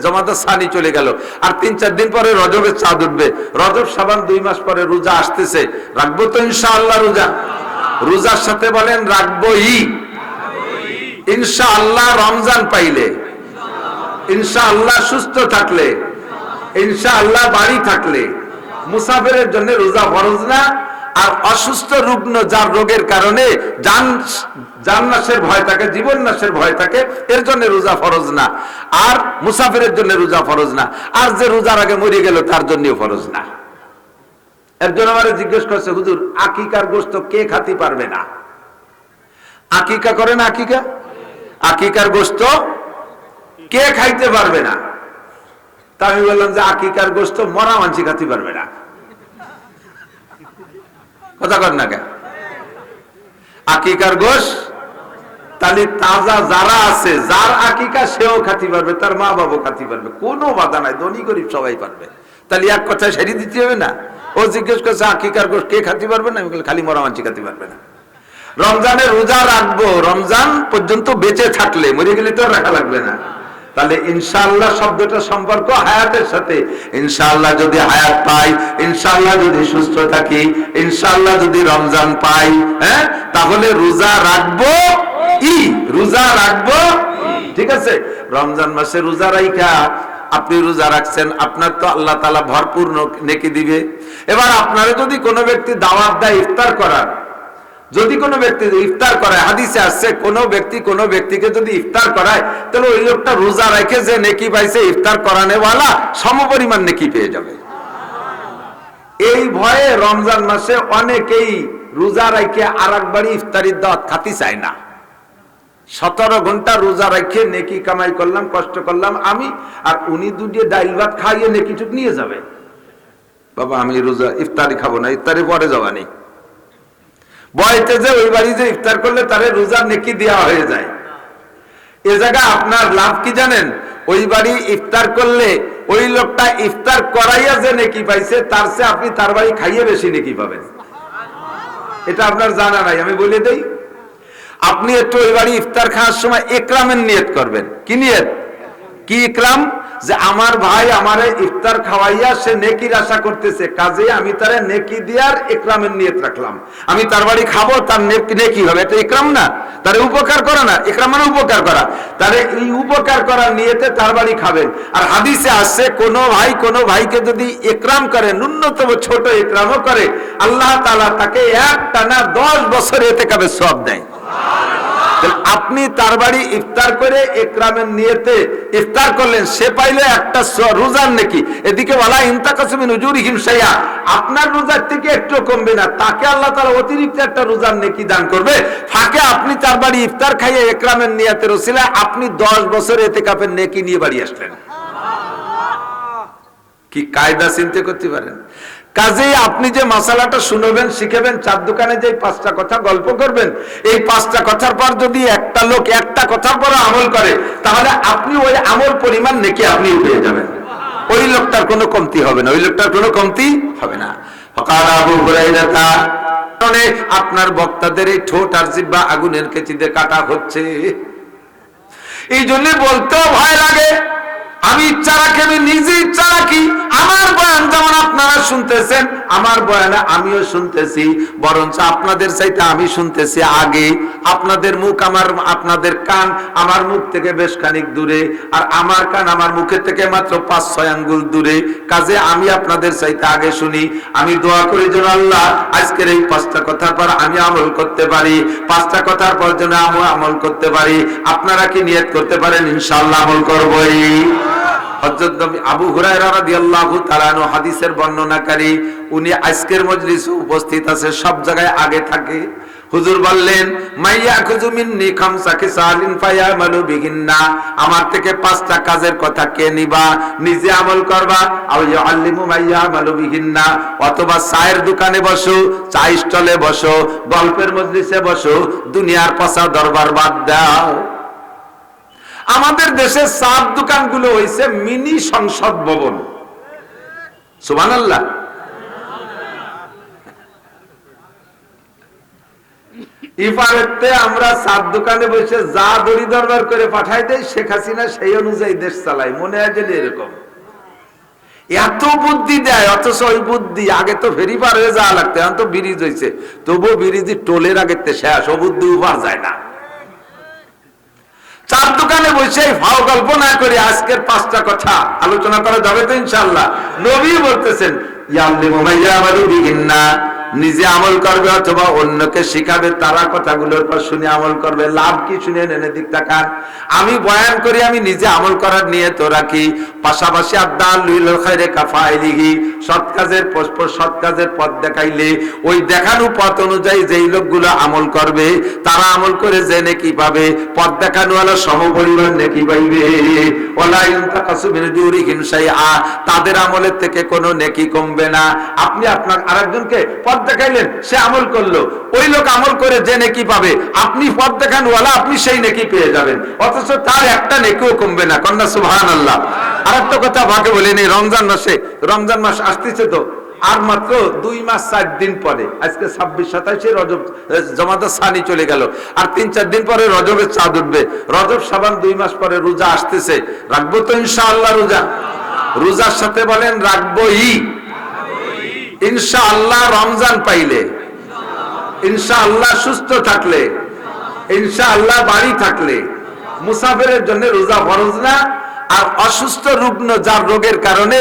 জমাদার সানি চলে গেল, আর 3-4 দিন পরে রজবের চাঁদ উঠবে, রজব শাবান 2 মাস পরে রোজা আসতেছে, রাখবো তো ইনশাআল্লাহ রোজা? রোজার সাথে বলেন রাখবোই ইনশাআল্লাহ। রমজান পাইলে ইনশাআল্লাহ, সুস্থ থাকলে ইনশাআল্লাহ, বাড়ি থাকলে। মুসাফিরের জন্য রোজা ফরজ না, আর অসুস্থ রুগ্ন যার রোগের কারণে জান নাশের ভয় থাকে, জীবন নাশের ভয় থাকে, এর জন্য রোজা ফরজ না। আর মুসাফিরের জন্য রোজা ফরজ না, আর যে রোজার আগে মরে গেল তার জন্যও ফরজ না। একজন আমারে জিজ্ঞেস করছে, হুজুর আকিকার গোশত কে খাতি পারবে না? আকিকা করেন, আকিকার গোশত কে খাইতে পারবে না? তা আমি বললাম যে আকিকার গোশত মরা মানসি খাতি পারবে না। কথা কর না কেন? আকিকার গোশ তাহলে তাজা যারা আছে, যার আকিকা সেও খাতি পারবে, তার মা বাবা খাতি পারবে, কোনো বাধা নাই, ধনী গরিব সবাই পারবে। তাহলে এক কথায় সারি দিতে হবে না? ও জিজ্ঞেস করছে আকিকার গোশ কে খাতি পারবে না? আমি বলি খালি মরা মানসি খাতি পারবে না। রমজানের রোজা রাখবো রমজান পর্যন্ত বেঁচে থাকলে, মরে গেলে তো রাখা লাগবে না। তাহলে ইনশাআল্লাহ শব্দটা সম্পর্ক হায়াতের সাথে। ইনশাআল্লাহ যদি হায়াত পাই, ইনশাআল্লাহ যদি সুস্থ থাকি, ইনশাআল্লাহ যদি রমজান পাই, হ্যাঁ, তাহলে রোজা রাখবো, রোজা রাখবো। ঠিক আছে? রমজান মাসে রোজা রাখা, আপনি রোজা রাখছেন, আপনার তো আল্লাহ তাআলা ভরপুর নেকি দিবে। এবার আপনারা যদি কোনো ব্যক্তি দাওয়াত দেয় ইফতার করার, যদি কোনো ব্যক্তি ইফতার করায়, হাদিসে আসছে কোনো ব্যক্তি কোনো ব্যক্তিকে যদি ইফতার করায়, তাহলে ওই লোকটা রোজা রেখে যে নেকি পাইছে, ইফতার করানেওয়ালা সমপরিমাণ নেকি পেয়ে যাবে। এই ভয়ে রমজান মাসে অনেকেই রোজা রেখে আর একবারই ইফতারির দাওয়াত খাতি চায় না। 17 ঘন্টা রোজা রেখে নেকি কামাই করলাম, কষ্ট করলাম আমি, আর উনি দুটিয়ে ডাইল ভাত খাইয়ে নেকিটুক নিয়ে যাবে। বাবা আমি রোজা ইফতারি খাবো না, ইফতারি পরে যাওয়া নেই। বয়তে যে ওই বাড়ি যে ইফতার করলে তারে রোজার নেকি দেওয়া হয়ে যায়। এ জায়গা আপনার লাভ কি জানেন? ওই বাড়ি ইফতার করলে ওই লোকটা ইফতার করাইয়া যে নেকি পাইছে, তার চেয়ে আপনি তার বাড়ি খাইয়ে বেশি নেকি পাবেন। এটা আপনার জানা নাই, আমি বলে দেই। আপনি একটু ওই বাড়ি ইফতার খাওয়ার সময় ইকরামের নিয়ত করবেন। কি নিয়ত? কি ইকরাম? যে আমার ভাই আমারে ইফতার খাওয়াইয়া সে নেকির আশা করতেছে, কাজে আমি তারে নেকি দিয়ার ইকরামের নিয়ত রাখলাম। আমি তার বাড়ি খাবো, তার নেকি হবে, এটা ইকরাম না? তারে উপকার করা না? ইকরাম মানে উপকার করা। তারে এই উপকার করার নিয়তে তার বাড়ি খাবেন। আর হাদিসে আসছে কোন ভাই কোন ভাইকে যদি ইকরাম করে, ন্যূনতম ছোট ইকরামও করে, আল্লাহ তাআলা তাকে একটানা 10 বছর ইতিকাফের সওয়াব দেয়। আপনি তার বাড়ি ইফতার করে ইকরামের নিয়তে ইফতার করলেন, সে পাইলে একটা রোজার নেকি। এদিকে ওয়ালা ইনতাকাসু মিন উজুরিহিম শাইআ, আপনার রোজার থেকে একটু কমবে না, তাকে আল্লাহ তাআলা অতিরিক্ত একটা রোজার নেকি দান করবে। ফাঁকে আপনি তার বাড়ি ইফতার খাইয়ে ইকরামের নিয়তের ওসিলায় আপনি 10 বছর ইতিকাফের নেকি নিয়ে বাড়ি আসলেন। কি কায়দা চিন্তা করতে পারেন? কাজেই আপনি যে মাসালাটা শুনবেন, শিখেবেন, 4 দোকানে যে 5টা কথা গল্প করবেন, এই 5টা কথার পর যদি একটা লোক একটা কথার পর আমল করে, তাহলে আপনি ওই আমল পরিমাণ নেকি আপনি পেয়ে যাবেন। ওই লোকটার কোনো কমতি হবে না, ওই লোকটার কোনো কমতি হবে না। ফাকারা আবু হুরায়রা, কারণে আপনার বক্তাদের এই ঠোঁট আর জিহ্বা আগুনের কেচিতে কাটা হচ্ছে। এই জন্য বলতেও ভয় লাগে। আমি ইচ্ছা রাখি, আমি নিজে ইচ্ছা রাখি, আমার বয়ান যেমন আপনারা শুনতেছেন, আমার বয়ানে আমিও শুনতেছি, বরঞ্চ আপনাদের চাইতে আমি শুনতেছি আগে। আপনাদের মুখ আপনাদের কান আমার মুখ থেকে বেশ খানিক দূরে, আর আমার কান আমার মুখের থেকে মাত্র 5-6 আঙ্গুল দূরে। কাজে আমি আপনাদের চাইতে আগে শুনি। আমি দোয়া করি যেন আল্লাহ আজকের এই 5টা কথার পর আমি আমল করতে পারি, 5টা কথার পর যেন আমি আমল করতে পারি। আপনারা কি নিয়ত করতে পারেন? ইনশাআল্লাহ আমল করবই। হযরত আবু হুরায়রা রাদিয়াল্লাহু তাআলা আনহু হাদিসের বর্ণনাকারী, উনি আজকের মজলিসে উপস্থিত আছে, সব জায়গায় আগে থাকে। হুজুর বললেন, মাইয়াখুযু মিন্নি খামসা খিসালিন ফায়ামালু বিহিন্না, আমার থেকে 5টা কাজের কথা কে নিবা, নিজে আমল করবা, আও ইউআল্লিমু মাইয়ামালু বিহিন্না, অথবা চায়ের দোকানে বসো, চা স্টলে বসো, গল্পের মজলিসে বসো, দুনিয়ার পচা দরবার বাদ দাও। আমাদের দেশে চার দোকানগুলো হইছে মিনি সংসদ ভবন। সুবহানাল্লাহ। ইফারেতে আমরা চার দোকানে বসে যা দড়ি দরবার করে পাঠাই দেয়, শেখ হাসিনা সেই অনুযায়ী দেশ চালায়। মনে হয় যে এরকম এত বুদ্ধি দেয়, অথচ ওই বুদ্ধি আগে তো ফেরি পার হয়ে যাওয়া লাগতো, এখন তো ব্রিজ হয়েছে, তবুও ব্রিজের টোলের আগে শেষ, ও বুদ্ধি পাওয়া যায় না। চার দোকানে বসে ভাও গল্প না করে আজকের 5টা কথা আলোচনা করা যাবে তো ইনশাআল্লাহ। নবী বলতেছেন নিজে আমল করবে অথবা অন্যকে শিখাবে, তারা কথাগুলোর পর শুনে আমল করবে। লাভ কি? শুনে এনে দিক তাকান। আমি বয়ান করি, আমি নিজে আমল করার নিয়ত রাখি, পাশাপাশি সৎ কাজের পথ দেখাইলে ওই দেখানো পথ অনুযায়ী যেই লোকগুলো আমল করবে, তারা আমল করে যে নেকি পাবে, পথ দেখানো হলো সমপরিমাণ নেকি পাইবে। তাদের আমলের থেকে কোনো নেকি কমবে না। আপনি আপনার আরেকজনকে পথ দেখাইলেন, সে আমল করলো, ওই লোক আমল করে যে নেকি পাবে, আপনি পথ দেখান ওয়ালা, আপনি সেই নেকি পেয়ে যাবেন, অথচ তার একটা নেকিও কমবে না। কন্যা সুবহানাল্লাহ। আর একটা কথা ভাগে বলিনি, রমজান মাস আসতেছে তো, আর মাত্র 2 মাস 4 দিন পরে, আজকে 26-27 রজব জমাদার সানি চলে গেল, আর 3-4 দিন পরে রজবের চাঁদ উঠবে। রজব শাবান 2 মাস পরে রোজা আসতেছে, রাখবো তো ইনশাআল্লাহ রোজা? রোজার সাথে বলেন রাখবোই ইনশাআল্লাহ। রমজান পাইলে ইনশাআল্লাহ, সুস্থ থাকলে ইনশাআল্লাহ, বাড়ি থাকলে। মুসাফিরের জন্য রোজা ফরজ না, আর অসুস্থ রুগ্ন যার রোগের কারণে